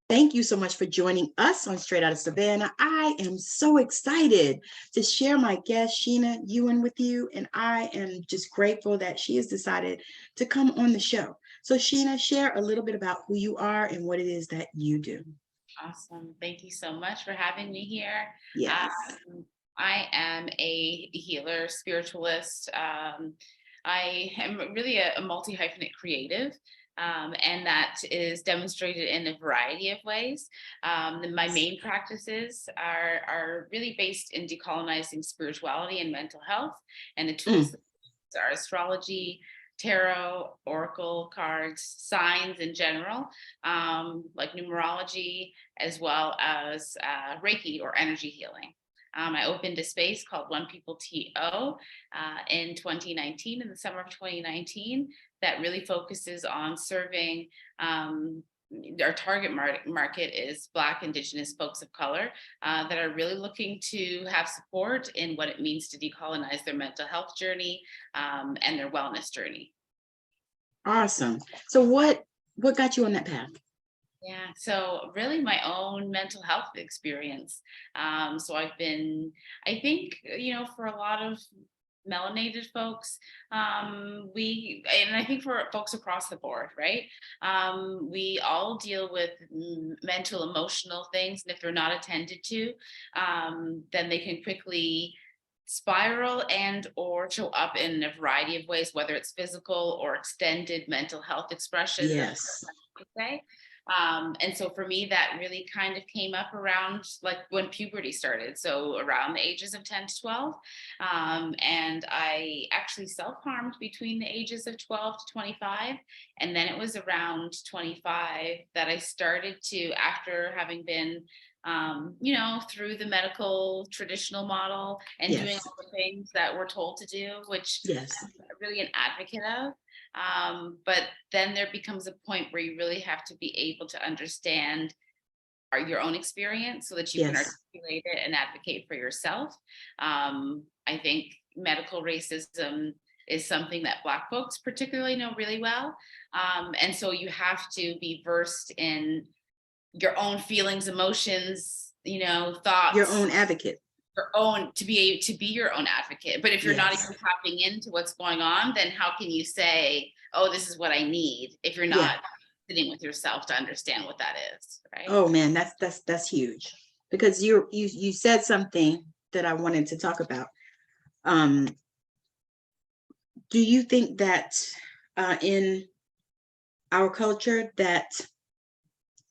Thank you so much for joining us on Straight Outta Savannah. I am so excited to share my guest, Sheena Ewan, with you, and I am just grateful that she has decided to come on the show. So Sheena, share a little bit about who you are and what it is that you do. Awesome. Thank you so much for having me here. Yes. I am a healer, spiritualist. I am really a multi-hyphenate creative. And that is demonstrated in a variety of ways. My main practices are really based in decolonizing spirituality and mental health, and the tools are astrology, tarot, oracle cards, signs in general, like numerology, as well as Reiki or energy healing. I opened a space called One People TO in 2019, in the summer of 2019, that really focuses on serving our target market is Black, Indigenous folks of color that are really looking to have support in what it means to decolonize their mental health journey and their wellness journey. Awesome. So what got you on that path? Yeah, so really my own mental health experience. So I've been, I think, for a lot of melanated folks, and I think for folks across the board, right? We all deal with mental, emotional things, and if they're not attended to, then they can quickly spiral and or show up in a variety of ways, whether it's physical or extended mental health expressions. Yes. And so for me, that really kind of came up around like when puberty started. So around the ages of 10 to 12. And I actually self-harmed between the ages of 12 to 25. And then it was around 25 that I started to, after having been through the medical traditional model and doing all the things that we're told to do, which I'm really an advocate of. But then there becomes a point where you really have to be able to understand your own experience so that you can articulate it and advocate for yourself. I think medical racism is something that Black folks particularly know really well. And so you have to be versed in your own feelings, emotions, thoughts. Your own advocate. Your own, to be your own advocate. But if you're not even tapping into what's going on, then how can you say, oh, this is what I need, if you're not sitting with yourself to understand what that is, right? Oh man, that's huge, because you said something that I wanted to talk about. Do you think that in our culture that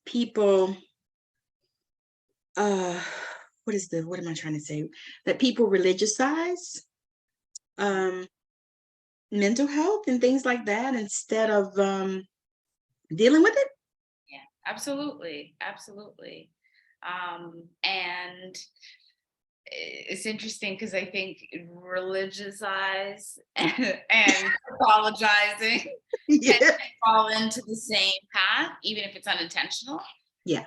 people what am I trying to say? That people religiousize mental health and things like that instead of dealing with it? Yeah, absolutely. And it's interesting because I think religiousize and apologizing can fall into the same path, even if it's unintentional. Yeah.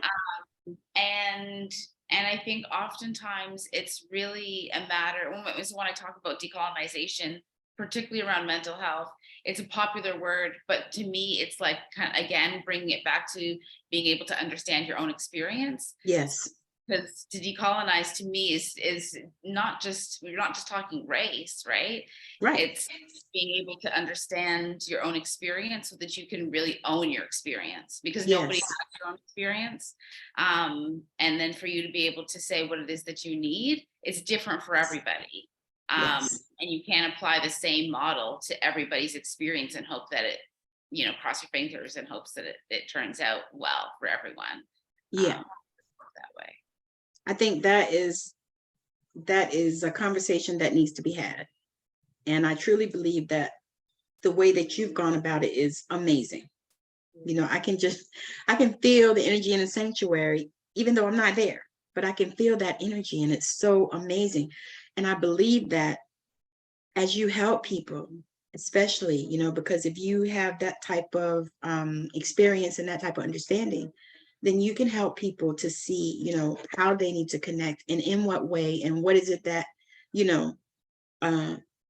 And I think oftentimes it's really a matter, when I talk about decolonization, particularly around mental health, it's a popular word, but to me, it's like, kind of, again, bringing it back to being able to understand your own experience. Yes. Because to decolonize to me is not just, we're not just talking race, right? Right. It's being able to understand your own experience so that you can really own your experience, because nobody has your own experience. And then for you to be able to say what it is that you need, it's different for everybody. And you can't apply the same model to everybody's experience and hope that it, cross your fingers and hopes that it turns out well for everyone. Yeah. That way. I think that is a conversation that needs to be had. And I truly believe that the way that you've gone about it is amazing. I can feel the energy in the sanctuary, even though I'm not there, but I can feel that energy, and it's so amazing. And I believe that as you help people, especially, because if you have that type of experience and that type of understanding, then you can help people to see, how they need to connect and in what way, and what is it that,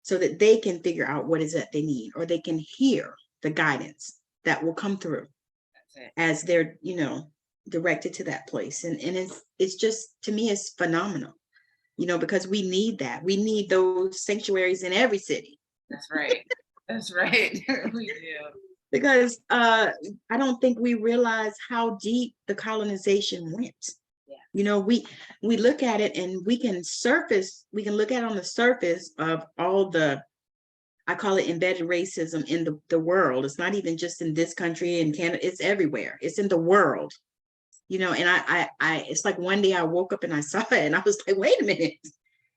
so that they can figure out what is it they need, or they can hear the guidance that will come through as they're, directed to that place. And it's just, to me, it's phenomenal, because we need that. We need those sanctuaries in every city. That's right. That's right. We do. Because I don't think we realize how deep the colonization went. Yeah. We look at it and we can look at it on the surface of all the, I call it embedded racism in the world. It's not even just in this country and Canada, it's everywhere. It's in the world. And I it's like one day I woke up and I saw it and I was like, wait a minute.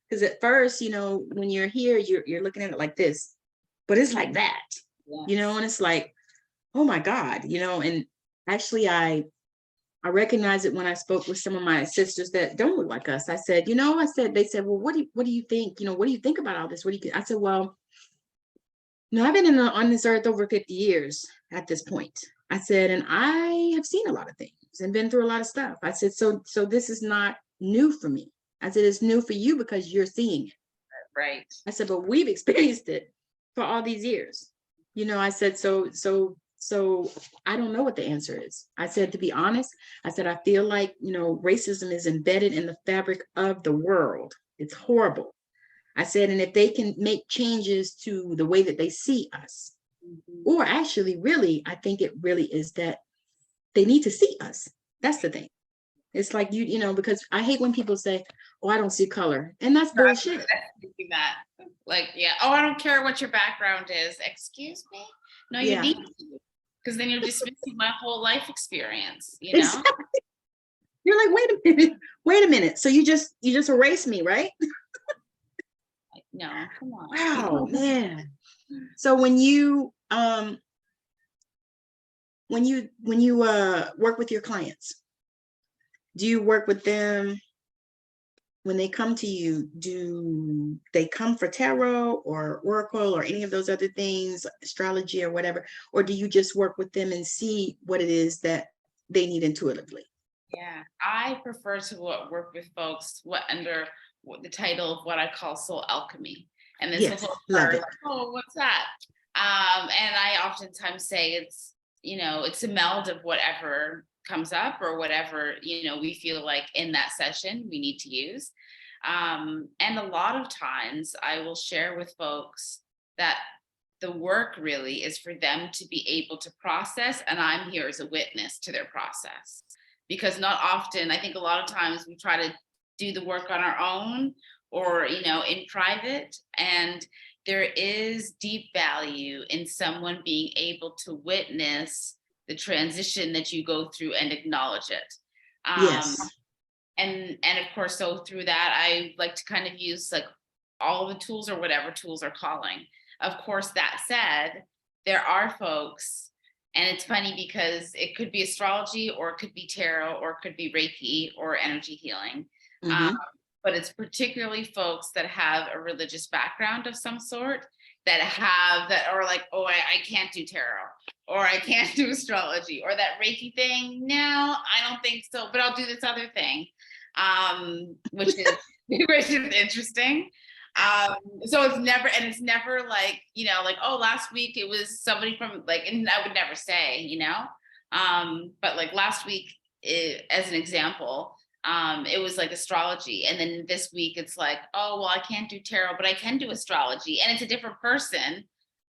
Because at first, when you're here, you're looking at it like this, but it's like that, Yes. and it's like, oh my God, and actually I recognized it when I spoke with some of my sisters that don't look like us. I said, they said, well, what do you think? What do you think about all this? What do you, I said, well, I've been on this earth over 50 years at this point. I said, and I have seen a lot of things and been through a lot of stuff. I said, so this is not new for me. I said, it's new for you because you're seeing it. Right. I said, but we've experienced it for all these years. I said, so I don't know what the answer is. I said, to be honest, I said, I feel like, racism is embedded in the fabric of the world. It's horrible. I said, and if they can make changes to the way that they see us, or actually, really, I think it really is that they need to see us. That's the thing. It's like, because I hate when people say, oh, I don't see color. And that's bullshit. Thinking that, like, yeah, oh, I don't care what your background is. Excuse me? No, you need to, because then you're dismissing my whole life experience, Exactly. You're like, wait a minute. So you just erased me, right? Like, no, come on. Wow, man. So when you work with your clients, do you work with them when they come to you? Do they come for tarot or oracle or any of those other things, astrology or whatever? Or do you just work with them and see what it is that they need intuitively? Yeah, I prefer to work with folks under the title of what I call soul alchemy. And then Yes, some folks love are it. like, oh, what's that? And I oftentimes say it's a meld of whatever comes up or whatever, we feel like in that session we need to use. And a lot of times I will share with folks that the work really is for them to be able to process, and I'm here as a witness to their process. Because not often, I think a lot of times we try to do the work on our own or, in private, and there is deep value in someone being able to witness the transition that you go through and acknowledge it. Yes. And of course, so through that, I like to kind of use like all of the tools or whatever tools are calling. Of course, that said, there are folks, and it's funny because it could be astrology or it could be tarot or it could be Reiki or energy healing. Mm-hmm. But it's particularly folks that have a religious background of some sort that are like, oh, I can't do tarot or I can't do astrology or that Reiki thing. No, I don't think so, but I'll do this other thing, which is interesting. So it's never like, like, oh, last week it was somebody from like, and I would never say, but like last week, as an example, it was like astrology. And then this week it's like, oh, well, I can't do tarot, but I can do astrology. And it's a different person,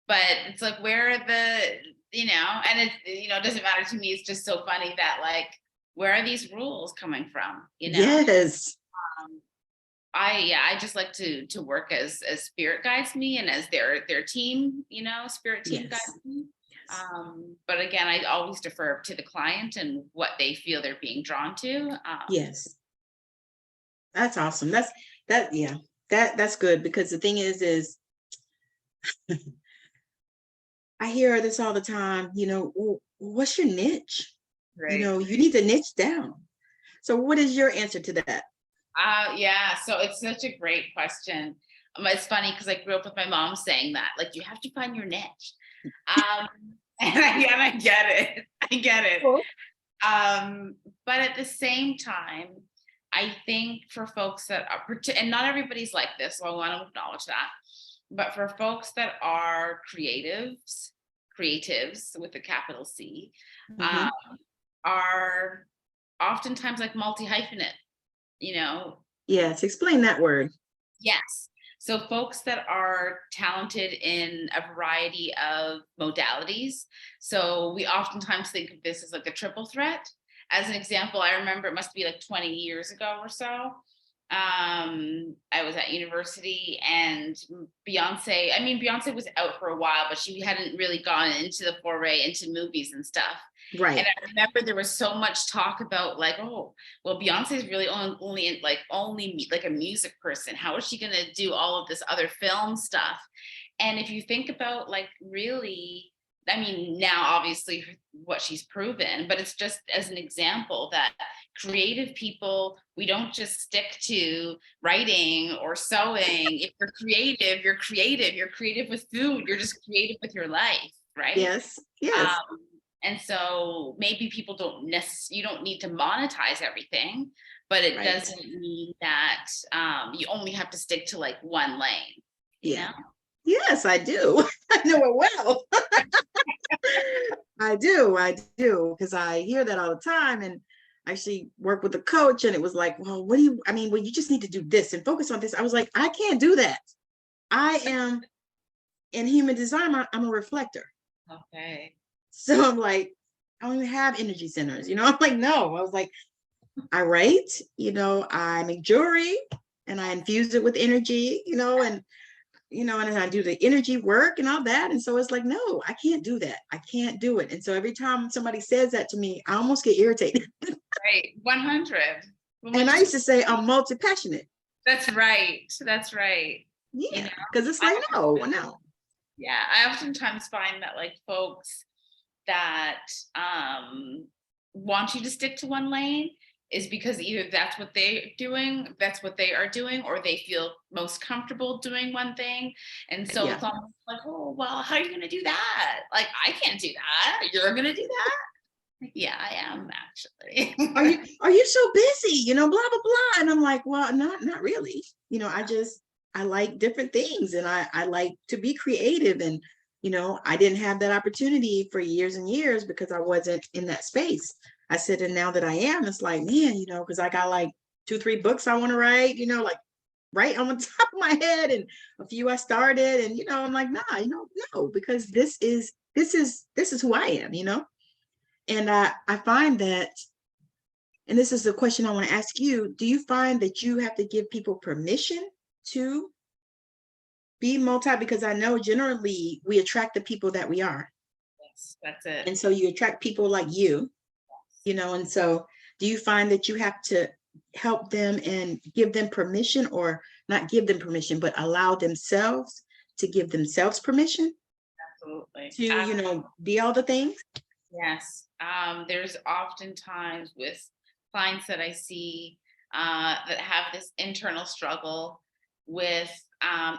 but it's like, where are the, and it's, it doesn't matter to me. It's just so funny that like, where are these rules coming from? Yes. I just like to work as spirit guides me and as their team, spirit team Yes. guides me. Yes. But again, I always defer to the client and what they feel they're being drawn to. Yes. That's awesome. That's good, because the thing is I hear this all the time, what's your niche? Right. You need to niche down. So what is your answer to that? Yeah, so it's such a great question. It's funny because I grew up with my mom saying that, like, you have to find your niche. And I get it. Cool. But at the same time, I think for folks that are, and not everybody's like this, so I want to acknowledge that, but for folks that are creatives with a capital C, Mm-hmm. are oftentimes like multi-hyphenate, you know. Yes, explain that word. Yes. So folks that are talented in a variety of modalities. So we oftentimes think of this as like a triple threat. As an example, I remember it must be like 20 years ago or so. I was at university and Beyonce was out for a while, but she hadn't really gone into the foray into movies and stuff. Right. And I remember there was so much talk about like, oh, well, Beyonce is really only like a music person. How is she going to do all of this other film stuff? And if you think about like really, I mean, now obviously what she's proven, but it's just as an example that creative people, we don't just stick to writing or sewing. If you're creative, you're creative. You're creative with food. You're just creative with your life, right? Yes. Yes. And so maybe people you don't need to monetize everything, but it doesn't mean that you only have to stick to like one lane. You know? Yes, I do. I know it well. I do, because I hear that all the time. And I actually work with a coach, and it was like, well, well, you just need to do this and focus on this. I was like, I can't do that. I am in human design, I'm a reflector. Okay. So I'm like, I don't even have energy centers, I'm like, no. I was like, I write, I make jewelry and I infuse it with energy, and I do the energy work and all that. And so it's like, no, I can't do that. I can't do it. And so every time somebody says that to me, I almost get irritated. Right. 100. And I used to say I'm multi-passionate. That's right. That's right. Yeah. Because it's like, no. Yeah. I oftentimes find that like folks that want you to stick to one lane is because either that's what they are doing, or they feel most comfortable doing one thing. And so it's almost like, oh, well, how are you going to do that? Like, I can't do that. You're going to do that? Yeah, I am actually. Are you so busy? Blah, blah, blah. And I'm like, well, not really. I like different things, and I like to be creative. And, I didn't have that opportunity for years and years because I wasn't in that space. I said, and now that I am, it's like, man, because I got like 2-3 books I want to write, like right on the top of my head, and a few I started, and I'm like, nah, no, because this is who I am, and I find that, and this is the question I want to ask you: do you find that you have to give people permission to be multi? Because I know generally we attract the people that we are. Yes, that's it. And so you attract people like you. And so do you find that you have to help them and give them permission, or not give them permission, but allow themselves to give themselves permission? Absolutely. To, be all the things? Yes. There's oftentimes with clients that I see that have this internal struggle with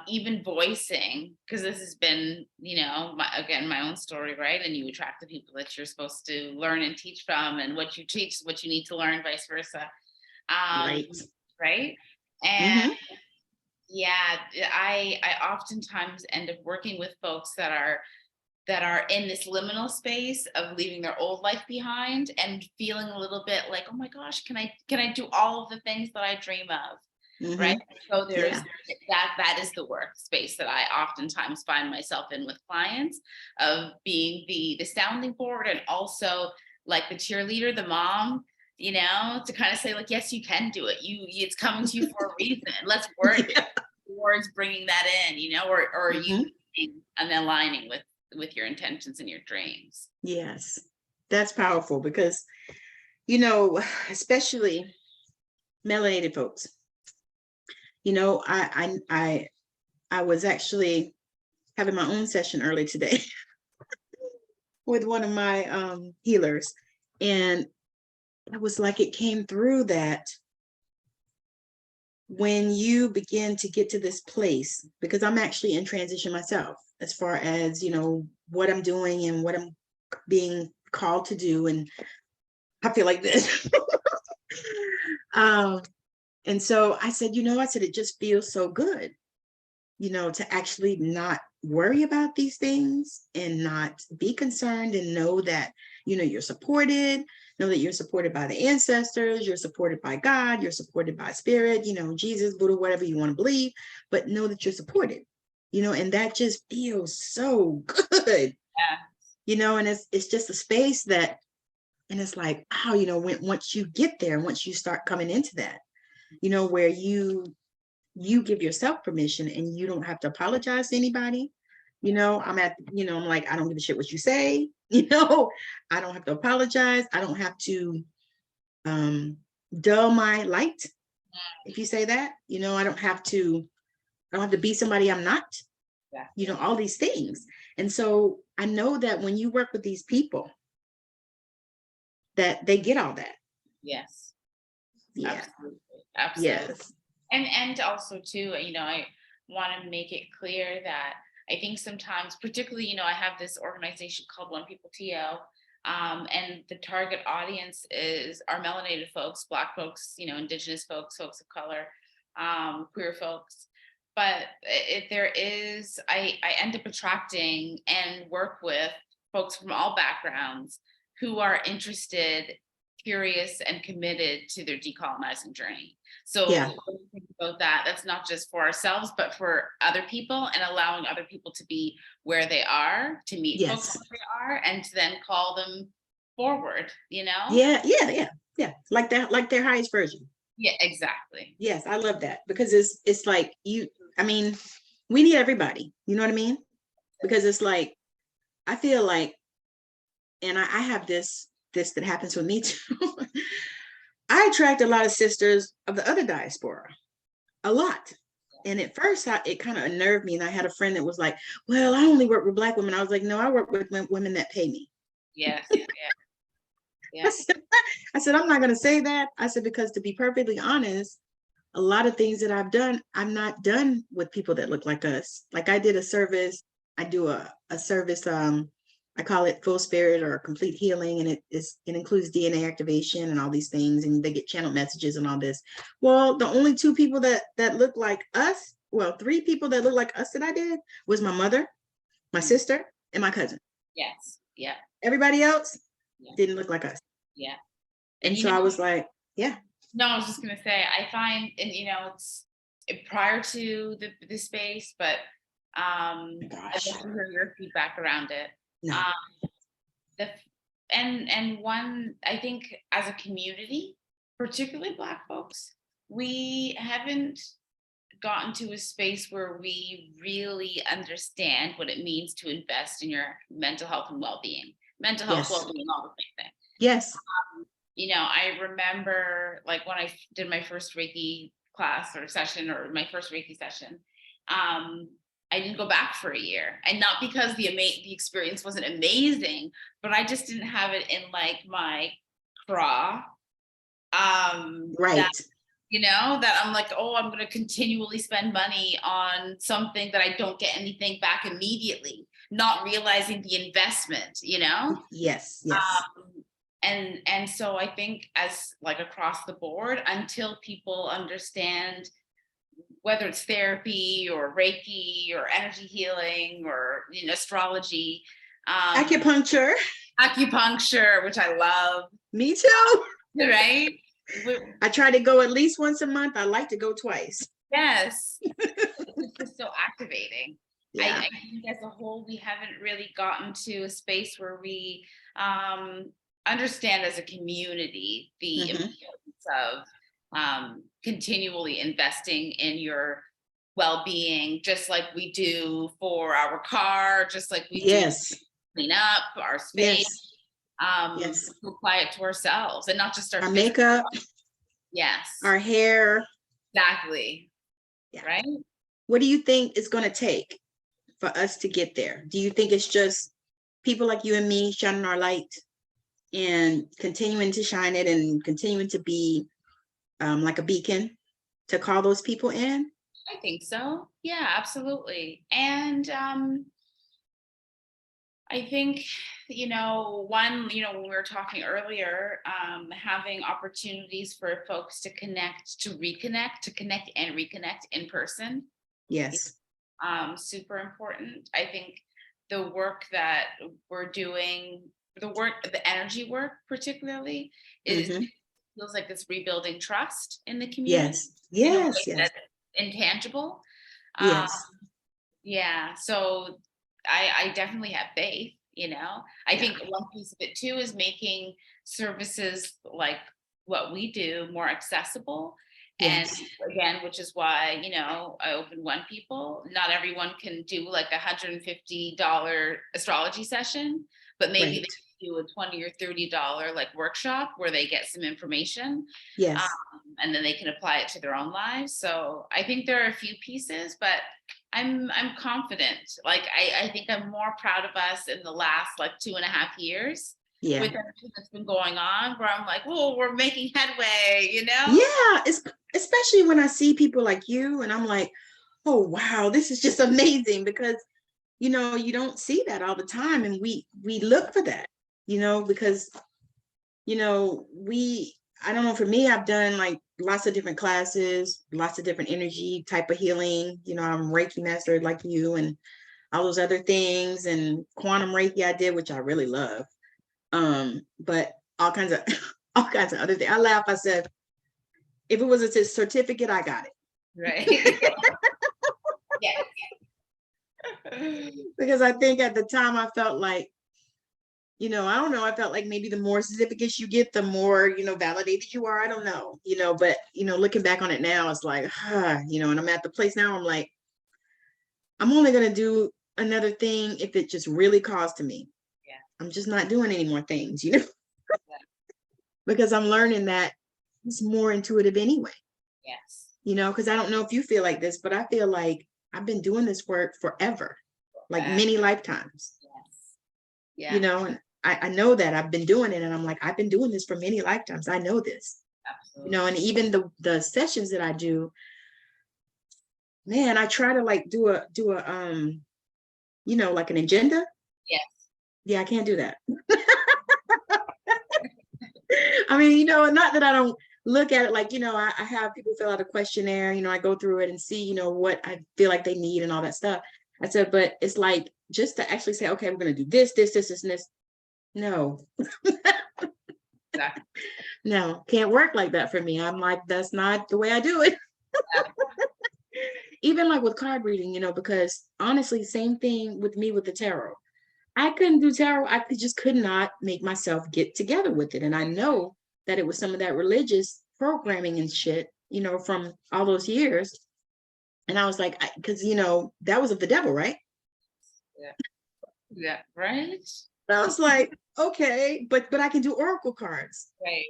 even voicing, because this has been, my own story, right? And you attract the people that you're supposed to learn and teach from, and what you teach, what you need to learn, vice versa. Right. And I oftentimes end up working with folks that are in this liminal space of leaving their old life behind and feeling a little bit like, oh my gosh, can I do all of the things that I dream of? Right. So there's that is the workspace that I oftentimes find myself in with clients, of being the sounding board, and also like the cheerleader, the mom, to kind of say like, yes, you can do it. It's coming to you for a reason. Let's work towards bringing that in, or you and aligning with your intentions and your dreams. Yes, that's powerful, because, especially melanated folks. I was actually having my own session early today with one of my healers, and it was like it came through that when you begin to get to this place, because I'm actually in transition myself as far as what I'm doing and what I'm being called to do, and I feel like this. And so I said, it just feels so good, to actually not worry about these things and not be concerned, and know that, you're supported, know that you're supported by the ancestors, you're supported by God, you're supported by spirit, Jesus, Buddha, whatever you want to believe, but know that you're supported, and that just feels so good, and it's just a space that, and it's like, oh, once you get there, once you start coming into that, where you give yourself permission and you don't have to apologize to anybody. I'm like, I don't give a shit what you say. I don't have to apologize. I don't have to dull my light. If you say that, I don't have to be somebody I'm not, all these things. And so I know that when you work with these people, that they get all that. Yes. Yeah. Absolutely. Yes. And also too, I want to make it clear that I think sometimes, particularly, I have this organization called One People TL, and the target audience are melanated folks, Black folks, Indigenous folks, folks of color, queer folks. But I end up attracting and work with folks from all backgrounds who are interested, curious, and committed to their decolonizing journey. So when we think about that, that's not just for ourselves, but for other people, and allowing other people to be where they are, to meet folks where they are, and to then call them forward, Yeah. Like that, like their highest version. Yeah, exactly. Yes, I love that, because it's like we need everybody, you know what I mean? Because it's like, I feel like, and I have this that happens with me too. I attract a lot of sisters of the other diaspora, a lot. And at first it kind of unnerved me. And I had a friend that was like, well, I only work with Black women. I was like, no, I work with women that pay me. Yes. Yeah. I said, I'm not going to say that. I said, because to be perfectly honest, a lot of things that I've done, I'm not done with people that look like us. Like I did a service, I do a service, I call it Full Spirit or Complete Healing, and it includes DNA activation and all these things, and they get channeled messages and all this. Well, the only two people that look like us, well, three people that look like us that I did was my mother, my sister, and my cousin. Yes. Yeah. Everybody else didn't look like us. Yeah. And so I was like, yeah. No, I was just gonna say, I find, and it's prior to the space, but I'd love to hear your feedback around it. No. And one, I think as a community, particularly Black folks, we haven't gotten to a space where we really understand what it means to invest in your mental health and well-being. Mental health, well-being, all the same thing. Yes. I remember like when I did my first Reiki class or session, or my first Reiki session, I didn't go back for a year, and not because the experience wasn't amazing, but I just didn't have it in like my craw. Right. That I'm like, oh, I'm going to continually spend money on something that I don't get anything back immediately, not realizing the investment, Yes. And so I think as like across the board, until people understand, whether it's therapy or Reiki or energy healing or astrology, acupuncture, which I love. Me too. Right? I try to go at least once a month. I like to go twice. Yes. It's just so activating. Yeah. I think as a whole, we haven't really gotten to a space where we understand as a community the importance of continually investing in your well-being, just like we do for our car, just like we do to clean up our space. To apply it to ourselves, and not just our makeup. Yes. Our hair. Exactly. Yeah. Right. What do you think it's going to take for us to get there? Do you think it's just people like you and me shining our light and continuing to shine it and continuing to be like a beacon to call those people in? I think so. Yeah, absolutely. And I think, when we were talking earlier, having opportunities for folks to connect, to reconnect, to connect and reconnect in person. Yes. super important. I think the work that we're doing, the energy work particularly, is Mhm. feels like it's rebuilding trust in the community Yes, in a way yes, yes, that's intangible. Um, yes, yeah, so I definitely have faith, I yeah, think one piece of it too is making services like what we do more accessible. And yes, again, which is why, I open One People. Not everyone can do like $150 astrology session, but maybe they right, can do a $20 or $30 like workshop where they get some information, yes, and then they can apply it to their own lives. So I think there are a few pieces, but I'm confident. Like I think I'm more proud of us in the last like 2.5 years yeah, with everything that's been going on, where I'm like, oh, we're making headway. yeah. It's especially when I see people like you, and I'm like, oh wow, this is just amazing because you don't see that all the time, and we look for that, because we I don't know, for me, I've done like lots of different classes, lots of different energy type of healing. I'm Reiki master like you, and all those other things, and quantum Reiki I did, which I really love. But all kinds of all kinds of other things. I laugh. I said, if it was a certificate, I got Right. Yeah. it. Because I think at the time I felt like, I don't know, I felt like maybe the more certificates you get, the more, validated you are. I don't know, but looking back on it now, it's like, and I'm at the place now, I'm like, I'm only gonna do another thing if it just really calls to me. Yeah. I'm just not doing any more things, because I'm learning that it's more intuitive anyway, Yes. because I don't know if you feel like this, but I feel like I've been doing this work forever, like Uh, many lifetimes, yes. Yeah. and I know that I've been doing it, and I'm like, I've been doing this for many lifetimes. I know this, Absolutely. and even the sessions that I do, man, I try to like do a like an agenda. Yes. Yeah, I can't do that. I mean, not that I don't look at it like, I have people fill out a questionnaire, I go through it and see, what I feel like they need and all that stuff. I said, but it's like just to actually say, okay, we're going to do this, and this. No, Exactly. no, can't work like that for me. I'm like, that's not the way I do it. Even like with card reading, because honestly, same thing with me with the tarot. I couldn't do tarot. Just could not make myself get together with it. And I know that it was some of that religious programming and shit, from all those years. And I was like, because, that was of the devil, right? Yeah. Yeah. Right. And I was like, okay, but I can do oracle cards, Right.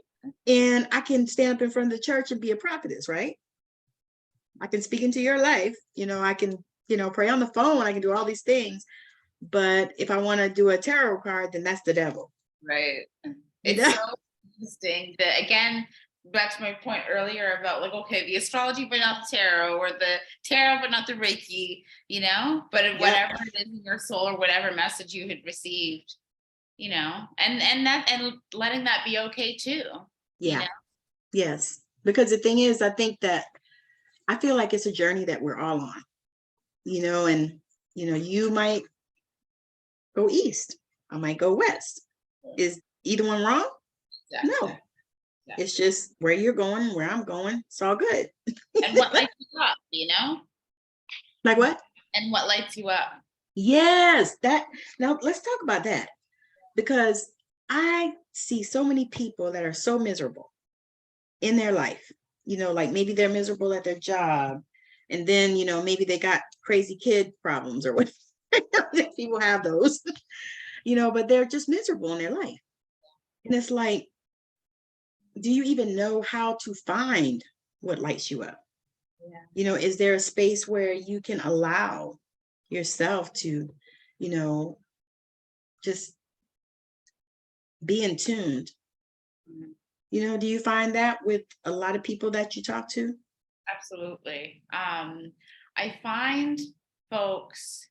and I can stand up in front of the church and be a prophetess, right? I can speak into your life. I can, pray on the phone. I can do all these things. But if I want to do a tarot card, then that's the devil. Right. You It's know? so interesting that, again, back to my point earlier about like, okay, the astrology but not the tarot, or the tarot but not the Reiki, but Yep. whatever it is in your soul, or whatever message you had received, and letting that be okay too. Yeah. Yes. Because the thing is, I think that I feel like it's a journey that we're all on, and you might go east, I might go west. Is either one wrong? Exactly. No. Yeah. It's just where you're going, where I'm going. It's all good. And what lights you up, Like what? and what lights you up. Yes, that now let's talk about that, because I see so many people that are so miserable in their life. Like maybe they're miserable at their job, and then maybe they got crazy kid problems or what. People have those, but they're just miserable in their life. And it's like, do you even know how to find what lights you up? Yeah. Is there a space where you can allow yourself to, just be in tuned? Do you find that with a lot of people that you talk to? Absolutely. I find folks,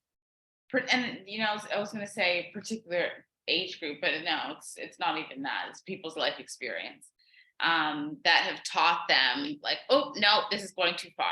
and I was going to say particular age group, but no, it's not even that. It's people's life experience, that have taught them like, oh no, this is going too far.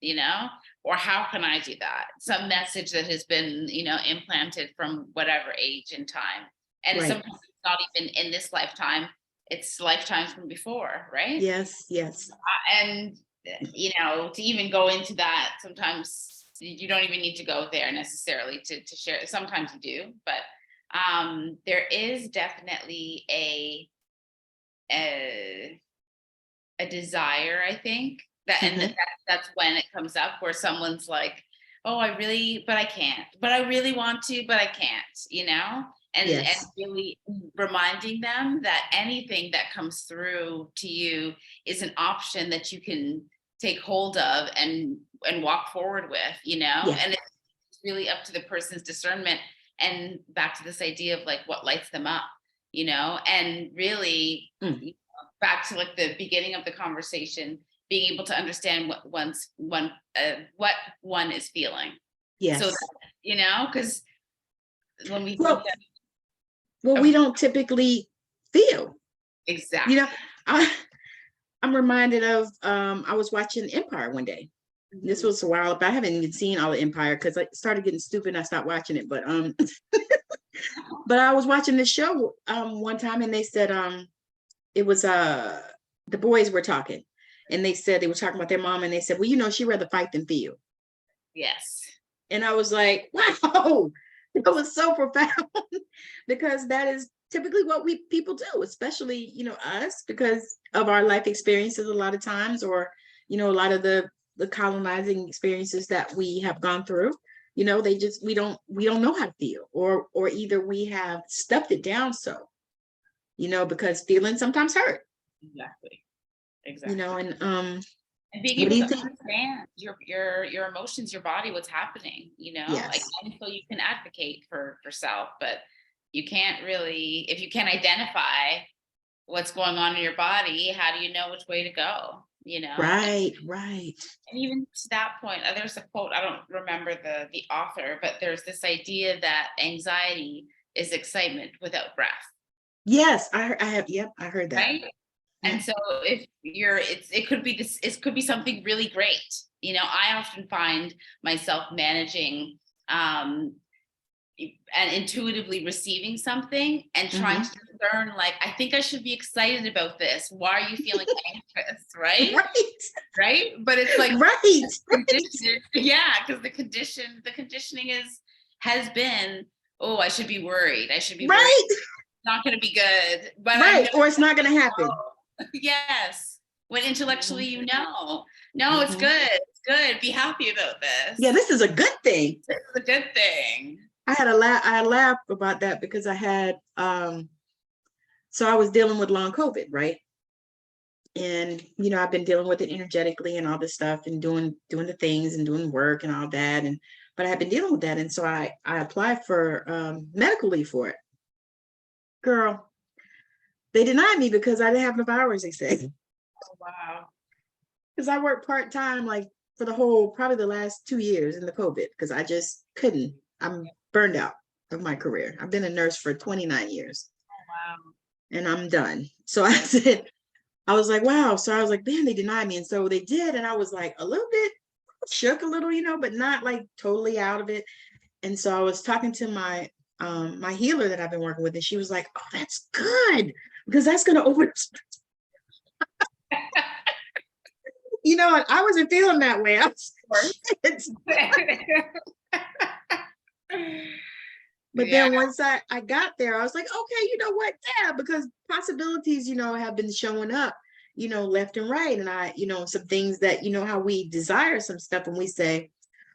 you know, or how can I do that? Some message that has been, implanted from whatever age and time. And Right. sometimes it's not even in this lifetime, it's lifetimes from before, right? Yes, yes. And, to even go into that, sometimes you don't even need to go there necessarily to share. Sometimes you do, but there is definitely a desire, I think, that, and that's when it comes up where someone's like, oh, but I can't, but I really want to, but I can't, and Yes. really reminding them that anything that comes through to you is an option that you can take hold of and walk forward with, Yeah. and it's really up to the person's discernment. And back to this idea of like what lights them up, and really back to like the beginning of the conversation, being able to understand what one is feeling. Yes. So that, because when we well, we don't typically feel. Exactly. I'm reminded of I was watching Empire one day. This was a while, but I haven't even seen all of Empire because I started getting stupid and I stopped watching it. But but I was watching this show one time and they said it was the boys were talking and they said they were talking about their mom and they said, well, she'd rather fight than feel. Yes. And I was like, wow, that was so profound because that is typically what people do, especially, us, because of our life experiences a lot of times, or, a lot of the colonizing experiences that we have gone through, we don't know how to feel, or either we have stuffed it down. So, because feelings sometimes hurt. Exactly. And being able to understand your emotions, your body, what's happening, Yes. And so you can advocate for self, but you can't really, if you can't identify what's going on in your body, how do you know which way to go? Right. And even to that point, there's a quote, I don't remember the author, but there's this idea that anxiety is excitement without breath. Yes, I heard that. Right. And so if it could be something really great. I often find myself managing and intuitively receiving something and trying to discern, like, I think I should be excited about this. Why are you feeling anxious? Right. Right. But it's like, because the conditioning has been, oh, I should be worried. I should be worried. It's not going to be good. But or it's not going to happen. Yes. When intellectually, no, it's good. It's good. Be happy about this. Yeah, this is a good thing. This is a good thing. I had laugh about that because I had so I was dealing with long COVID, right? And I've been dealing with it energetically and all this stuff and doing the things and doing work and all that, but I have been dealing with that, and so I applied for medical leave for it. Girl, they denied me because I didn't have enough hours, they said. Oh, wow. Because I worked part-time like for probably the last 2 years in the COVID, because I just couldn't. I'm burned out of my career. I've been a nurse for 29 years. Oh, wow. And I'm done. So I was like, wow. So I was like, man, they denied me. And so they did. And I was like a little bit shook a little, but not like totally out of it. And so I was talking to my my healer that I've been working with, and she was like, oh, that's good, because that's going to open. And I wasn't feeling that way. But then once I got there, I was like, okay, you know what? Yeah, because possibilities, have been showing up, left and right. And I, some things that, how we desire some stuff and we say,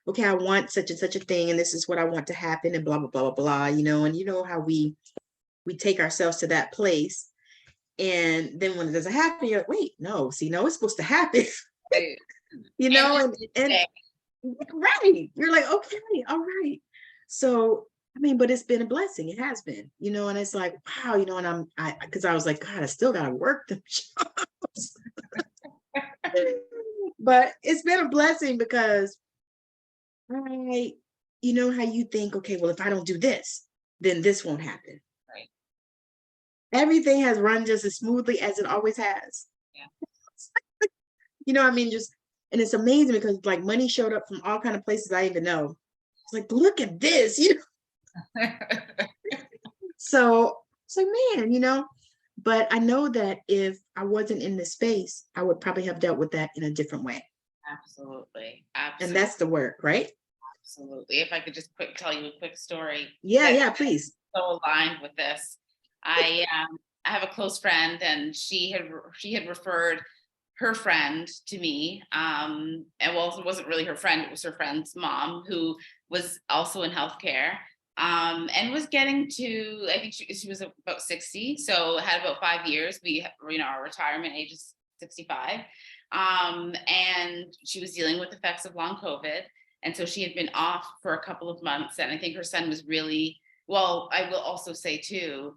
okay, I want such and such a thing, and this is what I want to happen, and blah, blah, blah, blah, blah, and how we take ourselves to that place. And then when it doesn't happen, you're like, wait, no, it's supposed to happen. Right. and right. You're like, okay, all right. So, but it's been a blessing. It has been, and it's like, wow, and because I was like, God, I still got to work them jobs. But it's been a blessing because how you think, okay, well, if I don't do this, then this won't happen. Right. Everything has run just as smoothly as it always has. Yeah. Just And it's amazing because like money showed up from all kind of places I even know. It's like, look at this, So it's like, man, but I know that if I wasn't in this space, I would probably have dealt with that in a different way. Absolutely. And that's the work, right? Absolutely. If I could just tell you a quick story. Yeah, please. So aligned with this. I have a close friend, and she had referred her friend to me. And well, it wasn't really her friend, it was her friend's mom, who was also in healthcare. And was getting to, I think she was about 60, so had about 5 years. Our retirement age is 65. And she was dealing with effects of long COVID. And so she had been off for a couple of months. And I think her son was really, well, I will also say too,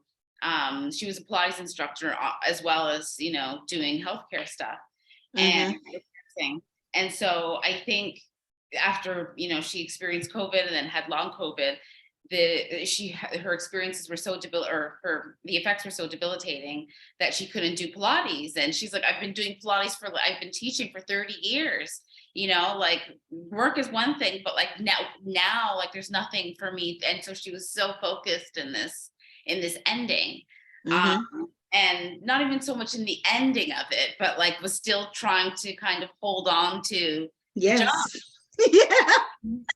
she was a Pilates instructor as well as, doing healthcare stuff and everything. And so I think after, she experienced COVID and then had long COVID, her experiences were so the effects were so debilitating that she couldn't do Pilates. And she's like, I've been doing Pilates I've been teaching for 30 years, like work is one thing, but like now like there's nothing for me. And so she was so focused in this ending. And not even so much in the ending of it, but like was still trying to kind of hold on to the job. Yeah.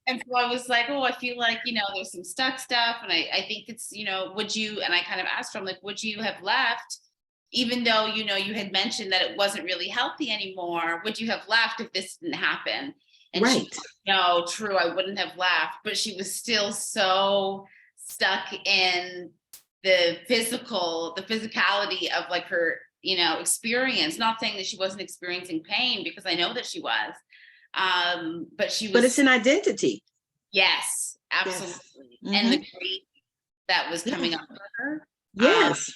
And so I was like, oh, I feel like, there's some stuck stuff. And I think it's, would you, and I kind of asked her, I'm like, would you have left, even though, you had mentioned that it wasn't really healthy anymore? Would you have left if this didn't happen? And right. She was like, no, true, I wouldn't have left. But she was still so stuck in the physicality of like her, experience, not saying that she wasn't experiencing pain, because I know that she was. But it's an identity. Yes, absolutely. Yes. And the grief that was coming up for her. Yes.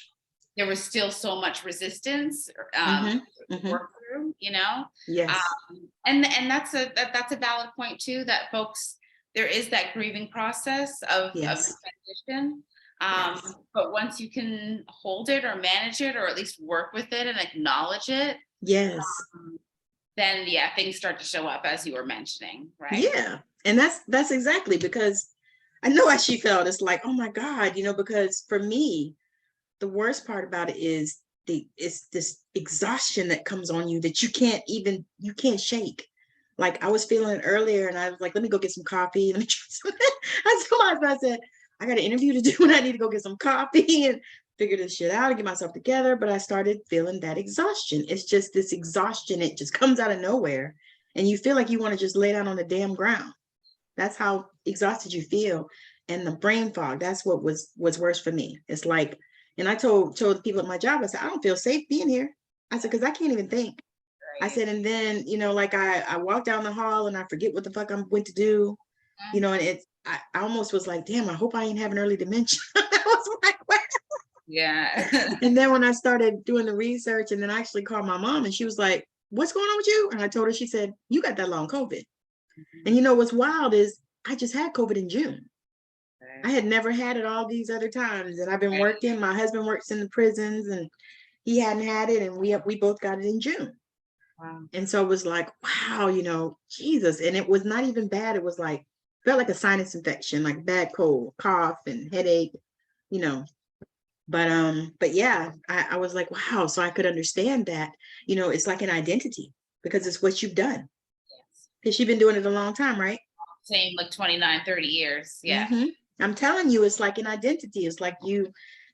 There was still so much resistance to work through, Yes. And that's a valid point too, that folks, there is that grieving process of transition. But once you can hold it or manage it, or at least work with it and acknowledge it. Yes. Then things start to show up, as you were mentioning, right? Yeah. And that's exactly, because I know how she felt. It's like, oh my God, because for me, the worst part about it is it's this exhaustion that comes on you that you can't shake. Like I was feeling it earlier, and I was like, let me go get some coffee. Let me I told my husband, I said, I got an interview to do and I need to go get some coffee and figure this shit out and get myself together. But I started feeling that exhaustion. It's just this exhaustion. It just comes out of nowhere. And you feel like you want to just lay down on the damn ground. That's how exhausted you feel. And the brain fog, that's what was worse for me. It's like, and I told the people at my job, I said, I don't feel safe being here. I said, because I can't even think. Right. I said, and then, like I walk down the hall and I forget what the fuck I'm going to do, and I almost was like, damn, I hope I ain't having early dementia. I was like, what? Yeah. And then when I started doing the research, and then I actually called my mom, and she was like, what's going on with you? And I told her, she said, you got that long COVID. And what's wild is I just had COVID in June. I had never had it all these other times. And I've been working, my husband works in the prisons, and he hadn't had it. And we both got it in June. Wow. And so it was like, wow, Jesus. And it was not even bad. It was like, felt like a sinus infection, like bad cold, cough and headache, But yeah, I was like, wow. So I could understand that, it's like an identity, because it's what you've done. Yes. Because you've been doing it a long time, right? Same, like 29, 30 years. Yeah. I'm telling you, it's like an identity. It's like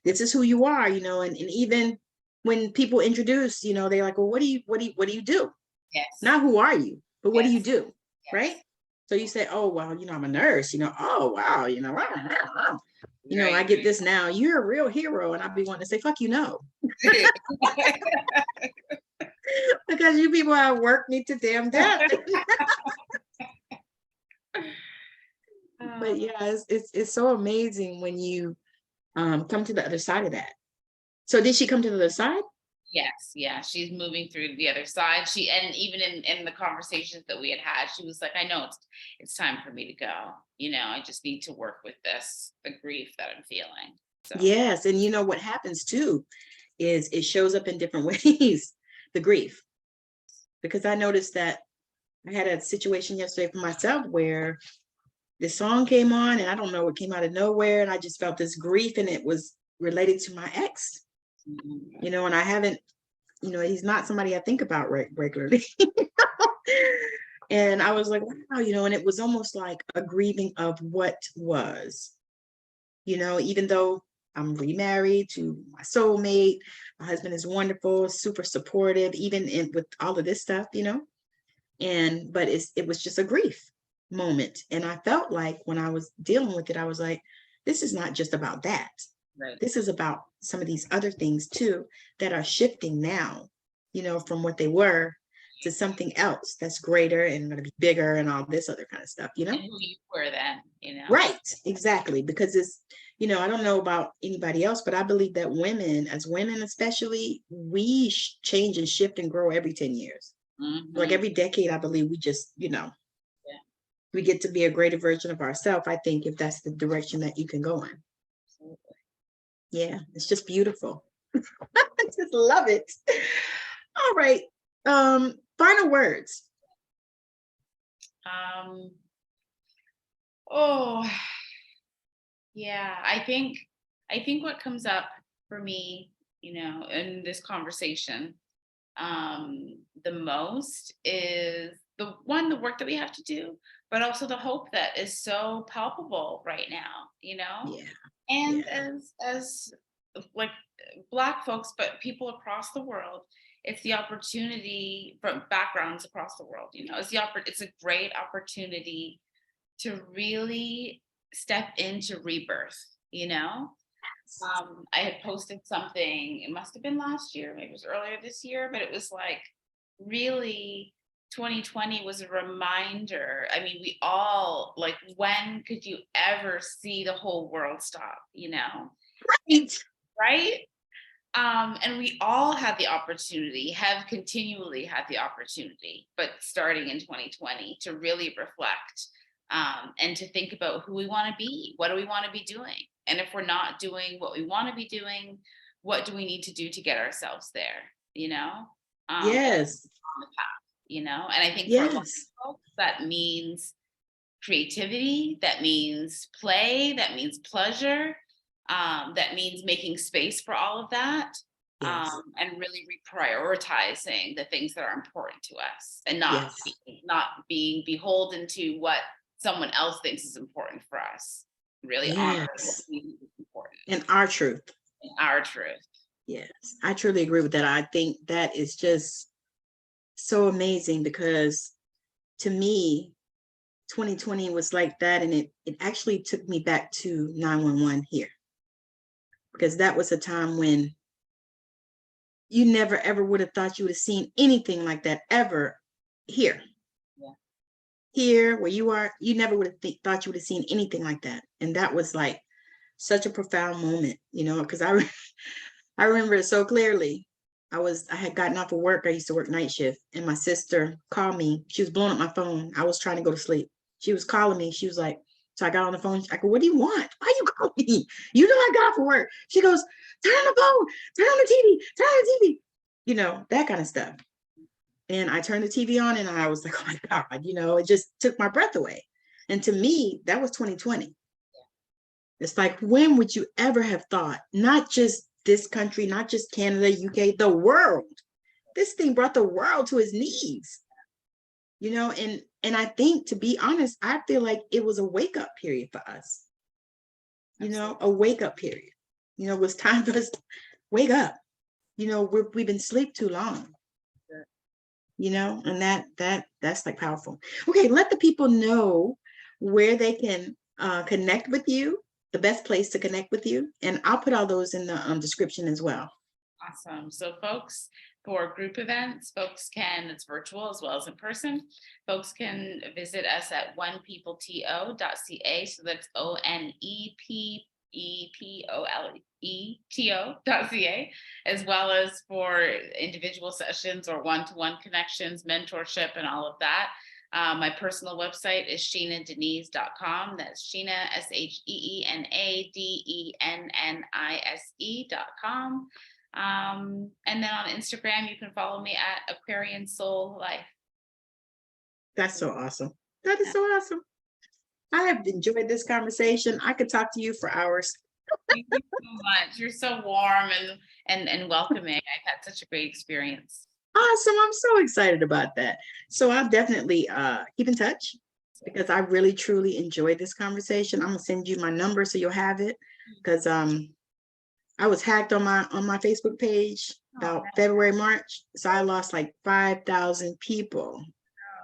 this is who you are, and even when people introduce, they're like, well, what do you do? Yes. Not who are you, but what do you do? Yes. Right? So you say, oh, well, I'm a nurse, oh, wow, I get this now. You're a real hero. And I'd be wanting to say, fuck you, no. Because you people have worked me to damn death. But yeah, it's so amazing when you come to the other side of that. So did she come to the other side? Yes, yeah, she's moving through the other side. And even in the conversations that we had, she was like, I know it's time for me to go. I just need to work with the grief that I'm feeling. So. Yes, and what happens too is it shows up in different ways, the grief. Because I noticed that I had a situation yesterday for myself where this song came on, and I don't know, it came out of nowhere, and I just felt this grief, and it was related to my ex, you know, and I haven't, you know, he's not somebody I think about regularly. And I was like, wow, you know, and it was almost like a grieving of what was, you know, even though I'm remarried to my soulmate, my husband is wonderful, super supportive, even with all of this stuff, you know, but it was just a grief moment. And I felt like when I was dealing with it, I was like, this is not just about that. Right. This is about some of these other things too that are shifting now, you know, from what they were to something else that's greater and going to be bigger and all this other kind of stuff, you know? And who you were then, you know? Right, exactly. Because it's, you know, I don't know about anybody else, but I believe that women, as women especially, we change and shift and grow every 10 years. Like every decade, I believe we just, you know, we get to be a greater version of ourselves, I think, if that's the direction that you can go in. Absolutely. Yeah, it's just beautiful. I just love it. All right. Final words. Oh, yeah, I think what comes up for me, you know, in this conversation, the most is the work that we have to do, but also the hope that is so palpable right now, you know? Yeah. And Yeah. as like Black folks, but people across the world, it's the opportunity from backgrounds across the world, you know, it's a great opportunity to really step into rebirth, you know? I had posted something, it must have been last year, maybe it was earlier this year, but it was like really 2020 was a reminder. I mean, we all, like, when could you ever see the whole world stop, you know? Right. Right? And we all had the opportunity, have continually had the opportunity, but starting in 2020 to really reflect and to think about who we want to be. What do we want to be doing? And if we're not doing what we want to be doing, what do we need to do to get ourselves there? You know, Yes. on the path, you know, and I think for a lot of Yes. folks, that means creativity, that means play, that means pleasure, that means making space for all of that, Yes. and really reprioritizing the things that are important to us, and Yes. not being beholden to what someone else thinks is important for us. Really honoring what Yes. we think is important And our truth. and our truth. Yes. I truly agree with that. I think that is just so amazing because to me, 2020 was like that. And it actually took me back to 911 here, because that was a time when you never ever would have thought you would have seen anything like that ever here. Yeah. Here where you are, you never would have thought you would have seen anything like that. And that was like such a profound moment, you know, because I remember it so clearly. I had gotten off of work. I used to work night shift, and my sister called me. She was blowing up my phone. I was trying to go to sleep. She was calling me. She was like, so I got on the phone. I go, what do you want? Why you calling me? You know I got off of work. She goes, turn on the phone, turn on the TV, turn on the TV. You know, that kind of stuff. And I turned the TV on, and I was like, oh my God, you know, it just took my breath away. And to me, that was 2020. It's like, when would you ever have thought, not just this country, not just Canada, UK, the world, this thing brought the world to its knees, you know? And I think, to be honest, I feel like it was a wake-up period for us, you know, a wake-up period. You know, it was time for us to wake up. You know, we've been asleep too long, you know, and that's like powerful. Okay, let the people know where they can connect with you, the best place to connect with you, and I'll put all those in the description as well. Awesome. So folks, for group events, it's virtual as well as in person. Folks can visit us at onepeopleto.ca. So that's onepeopleto.ca, as well as for individual sessions or one-to-one connections, mentorship, and all of that. My personal website is SheenaDenise.com. That's Sheena, SheenaDenise.com. And then on Instagram, you can follow me at Aquarian Soul Life. That's so awesome. That is so awesome. I have enjoyed this conversation. I could talk to you for hours. Thank you so much. You're so warm and welcoming. I've had such a great experience. Awesome. I'm so excited about that. So I'll definitely keep in touch because I really truly enjoyed this conversation. I'm gonna send you my number so you'll have it, because I was hacked on my Facebook page about February, March. So I lost like 5,000 people.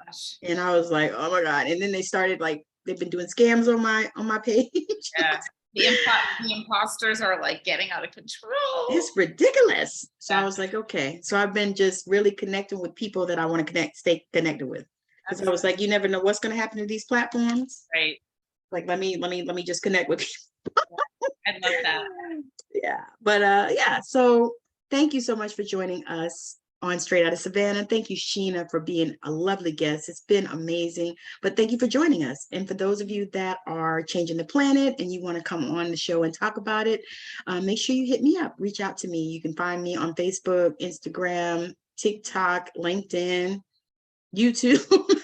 Gosh. And I was like, oh my God. And then they started like, they've been doing scams on my page. Yeah. The imposters are like getting out of control. It's ridiculous. So Yeah. I was like, okay. So I've been just really connecting with people that I want to stay connected with. Because I was like, you never know what's going to happen to these platforms. Right. Like, let me just connect with people. I love that. Yeah. But yeah. So thank you so much for joining us on Straight Outta Savannah. Thank you, Sheena, for being a lovely guest. It's been amazing. But thank you for joining us. And for those of you that are changing the planet and you want to come on the show and talk about it, make sure you hit me up. Reach out to me. You can find me on Facebook, Instagram, TikTok, LinkedIn, YouTube.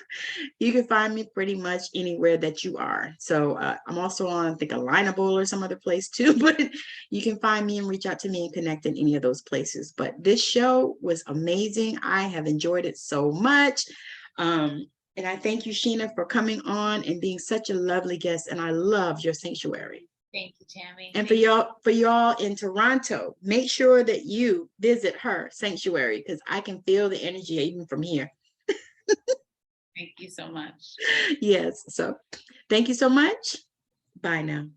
You can find me pretty much anywhere that you are. So I'm also on, I think, Alignable or some other place too, but you can find me and reach out to me and connect in any of those places. But this show was amazing. I have enjoyed it so much. And I thank you, Sheena, for coming on and being such a lovely guest. And I love your sanctuary. Thank you, Tammy. And for y'all in Toronto, make sure that you visit her sanctuary, because I can feel the energy even from here. Thank you so much. Yes. So thank you so much. Bye now.